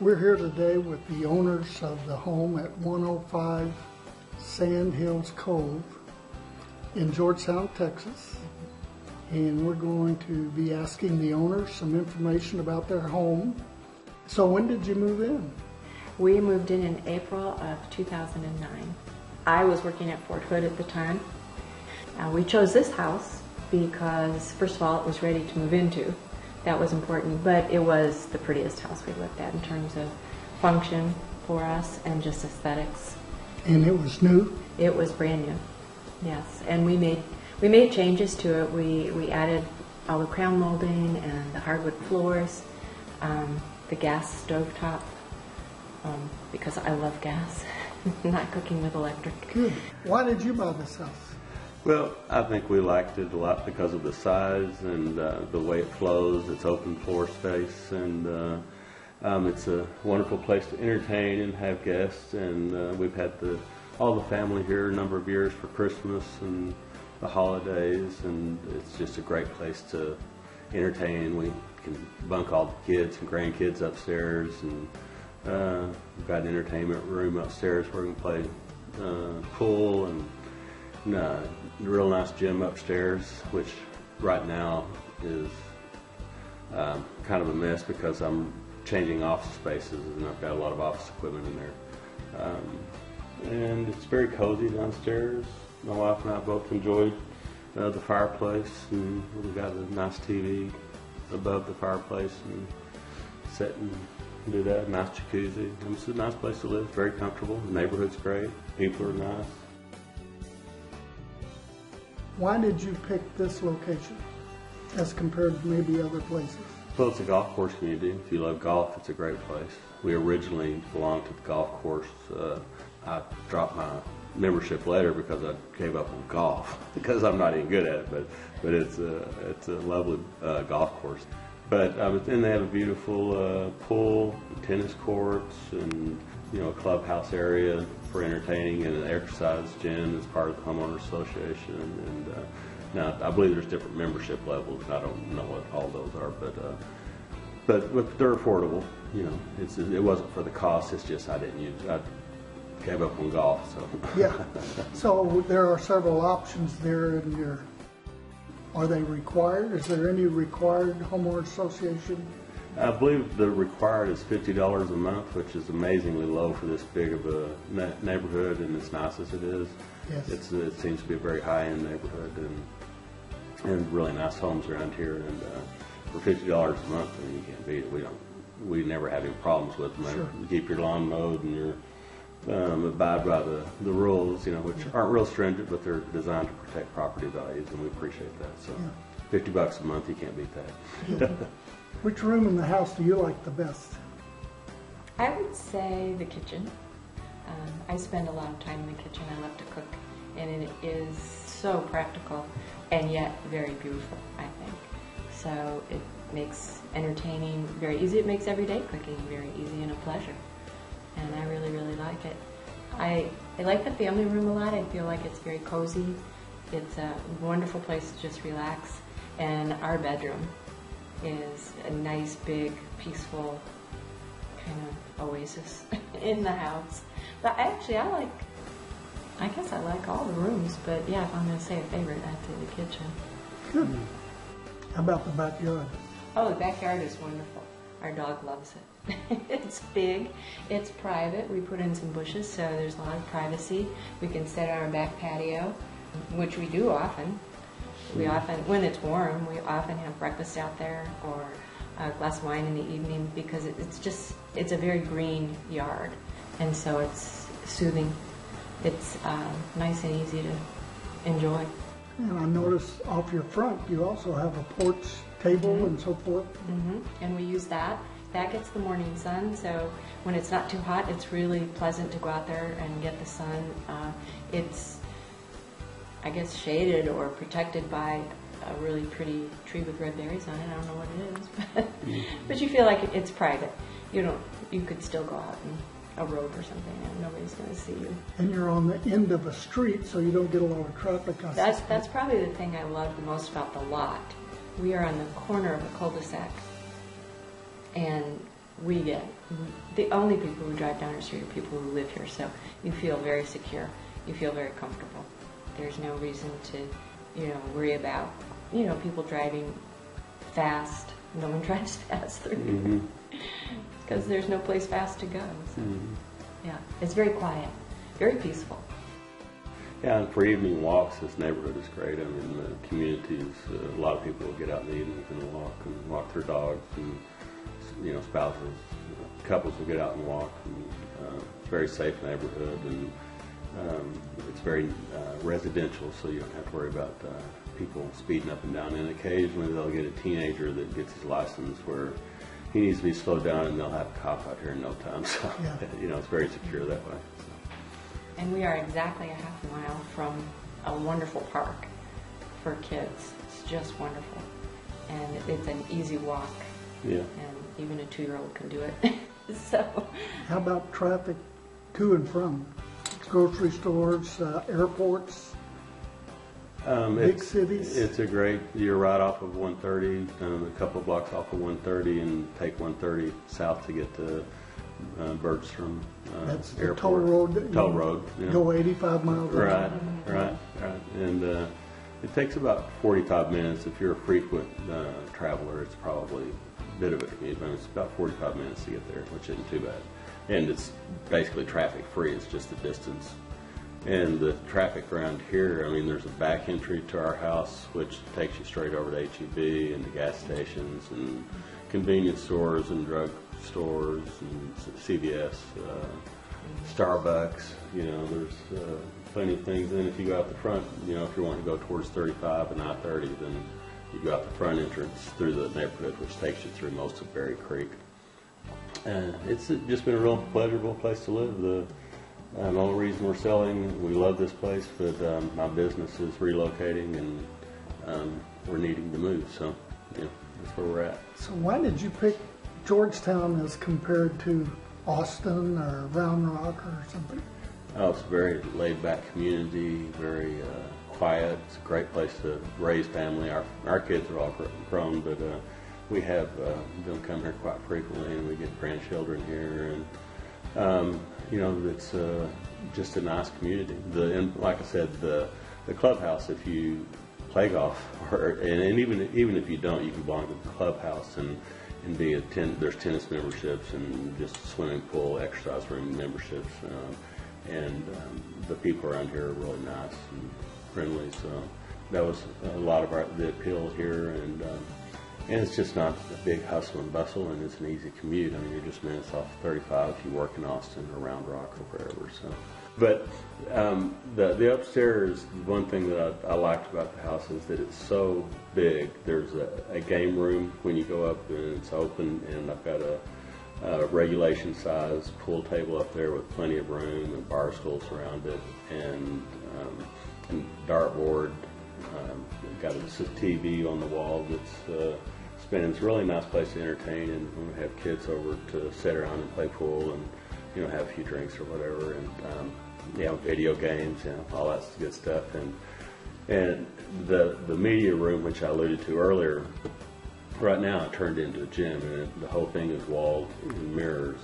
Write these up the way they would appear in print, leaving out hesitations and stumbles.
We're here today with the owners of the home at 105 Sand Hills Cove in Georgetown, Texas. And we're going to be asking the owners some information about their home. So when did you move in? We moved in April of 2009. I was working at Fort Hood at the time. We chose this house because, first of all, it was ready to move into. That was important, but it was the prettiest house we looked at in terms of function for us and just aesthetics. And it was new? It was brand new, yes. And we made changes to it. We added all the crown molding and the hardwood floors, the gas stovetop, because I love gas, not cooking with electric. Good. Why did you buy this house? Well, I think we liked it a lot because of the size and the way it flows. It's open floor space, and it's a wonderful place to entertain and have guests. And we've had all the family here a number of years for Christmas and the holidays, and it's just a great place to entertain. We can bunk all the kids and grandkids upstairs, and we've got an entertainment room upstairs where we can play pool, and a real nice gym upstairs, which right now is kind of a mess because I'm changing office spaces and I've got a lot of office equipment in there. And it's very cozy downstairs. My wife and I both enjoyed the fireplace, and we've got a nice TV above the fireplace and sit and do that. Nice jacuzzi. And it's a nice place to live. Very comfortable. The neighborhood's great. People are nice. Why did you pick this location as compared to maybe other places? Well, it's a golf course community. If you love golf, it's a great place. We originally belonged to the golf course. I dropped my membership later because I gave up on golf because I'm not even good at it. But it's a lovely golf course. But then they have a beautiful pool, tennis courts, and a clubhouse area for entertaining, and an exercise gym as part of the homeowners association. And now I believe there's different membership levels. I don't know what all those are, but they're affordable. It wasn't for the cost. It's just I gave up on golf. So yeah. So there are several options there in your. Are they required? Is there any required homeowner association? I believe the required is $50 a month, which is amazingly low for this big of a neighborhood and as nice as it is. Yes. It seems to be a very high-end neighborhood and really nice homes around here. And for $50 a month, I mean, you can't beat it. We never have any problems with them. Sure. You keep your lawn mowed and you're abide by the rules, which aren't real stringent, but they're designed to protect property values, and we appreciate that. So, yeah. $50 a month, you can't beat that. Which room in the house do you like the best? I would say the kitchen. I spend a lot of time in the kitchen. I love to cook, and it is so practical and yet very beautiful, I think. So it makes entertaining very easy. It makes everyday cooking very easy and a pleasure. And I really, really like it. I like the family room a lot. I feel like it's very cozy. It's a wonderful place to just relax. And our bedroom is a nice, big, peaceful kind of oasis in the house. But I guess I like all the rooms, but yeah, if I'm going to say a favorite, I'd say the kitchen. Good. How about the backyard? Oh, the backyard is wonderful. Our dog loves it. It's big, it's private. We put in some bushes, so there's a lot of privacy. We can sit on our back patio, which we do often. When it's warm, we often have breakfast out there or a glass of wine in the evening because it's a very green yard, and so it's soothing. It's nice and easy to enjoy. And I noticed off your front you also have a porch table and so forth. And we use that. That gets the morning sun, so when it's not too hot, it's really pleasant to go out there and get the sun. It's, I guess, shaded or protected by a really pretty tree with red berries on it. I don't know what it is, but you feel like it's private. You could still go out in a road or something and nobody's going to see you. And you're on the end of a street, so you don't get a lot of traffic. That's probably the thing I love the most about the lot. We are on the corner of a cul-de-sac, and the only people who drive down our street are people who live here, so you feel very secure, you feel very comfortable. There's no reason to, worry about, people driving fast. No one drives fast through because there's no place fast to go. So, yeah, it's very quiet, very peaceful. Yeah, and for evening walks, this neighborhood is great. I mean, the community is, a lot of people will get out in the evenings and walk their dogs, and, spouses, couples will get out and walk. And, it's a very safe neighborhood, and it's very residential, so you don't have to worry about people speeding up and down. And occasionally they'll get a teenager that gets his license where he needs to be slowed down, and they'll have a cop out here in no time. So, it's very secure that way. So. And we are exactly a half a mile from a wonderful park for kids. It's just wonderful. And it's an easy walk. Yeah. And even a 2-year-old can do it. So. How about traffic to and from? Grocery stores, airports, big cities? It's a great, you're right off of 130, a couple of blocks off of 130, and take 130 south to get to Bergstrom That's the Airport. toll road. Toll road. Yeah. Go 85 miles an hour. Right. And it takes about 45 minutes. If you're a frequent traveler, it's probably a bit of a commute. It's about 45 minutes to get there, which isn't too bad. And it's basically traffic free. It's just the distance. And the traffic around here, I mean, there's a back entry to our house, which takes you straight over to HEB and the gas stations and convenience stores and drug stores and CVS, Starbucks. There's plenty of things. And if you go out the front, if you want to go towards 35 and I-30, then you go out the front entrance through the neighborhood, which takes you through most of Berry Creek. It's just been a real pleasurable place to live. The only reason we're selling, we love this place, but my business is relocating, and we're needing to move. So, that's where we're at. So why did you pick Georgetown as compared to Austin or Round Rock or something? Oh, it's a very laid-back community, very quiet. It's a great place to raise family. Our kids are all grown, but we have them come here quite frequently, and we get grandchildren here, and it's just a nice community. And like I said, the clubhouse, if you play golf, and even if you don't, you can belong to the clubhouse and be there's tennis memberships and just swimming pool, exercise room memberships, and the people around here are really nice and friendly. So that was a lot of the appeal here, and it's just not a big hustle and bustle, and it's an easy commute. I mean, you're just minutes off 35 if you work in Austin or Round Rock or wherever. So, but the upstairs, one thing that I liked about the house is that it's so big. There's a game room when you go up, and it's open, and I've got a regulation size pool table up there with plenty of room and bar stools around it, and dartboard. Got a TV on the wall that's spinning. It's a really nice place to entertain, and when we have kids over to sit around and play pool and have a few drinks or whatever, and video games, all that good stuff. And the media room, which I alluded to earlier, right now it turned into a gym, and the whole thing is walled in mirrors.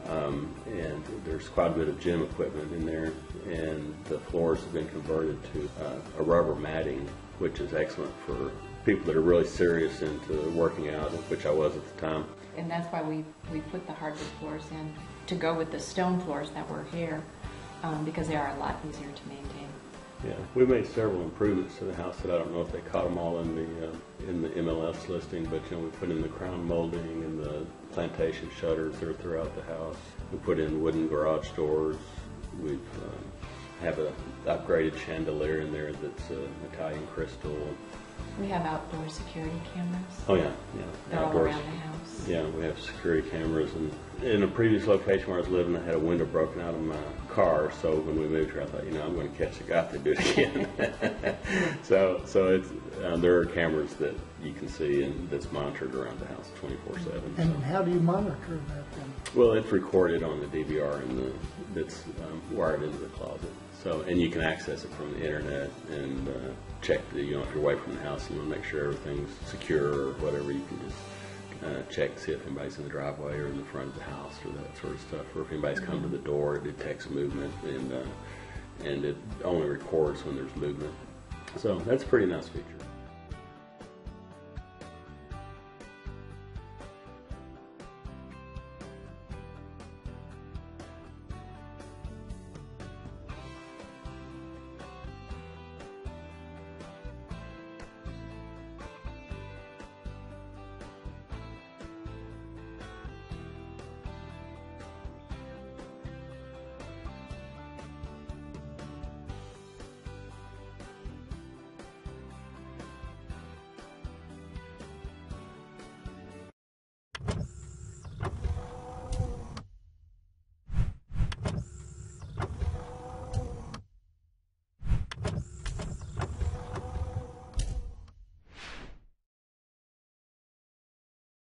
And there's quite a bit of gym equipment in there, and the floors have been converted to a rubber matting, which is excellent for people that are really serious into working out, which I was at the time. And that's why we put the hardwood floors in to go with the stone floors that were here, because they are a lot easier to maintain. Yeah, we made several improvements to the house that I don't know if they caught them all in the MLS listing, but we put in the crown molding and the plantation shutters that are throughout the house. We put in wooden garage doors. We have an upgraded chandelier in there that's Italian crystal. We have outdoor security cameras. Oh yeah. They're all around the house. Yeah, we have security cameras, and in a previous location where I was living, I had a window broken out of my car. So when we moved here, I thought, I'm going to catch the guy if they do it again. so it's there are cameras that you can see, and that's monitored around the house 24/7. And how do you monitor that then? Well, it's recorded on the DVR, and that's wired into the closet. So, and you can access it from the internet and check if you're away from the house and you want to make sure everything's secure or whatever. You can just check to see if anybody's in the driveway or in the front of the house or that sort of stuff. Or if anybody's come to the door, it detects movement and it only records when there's movement. So that's a pretty nice feature.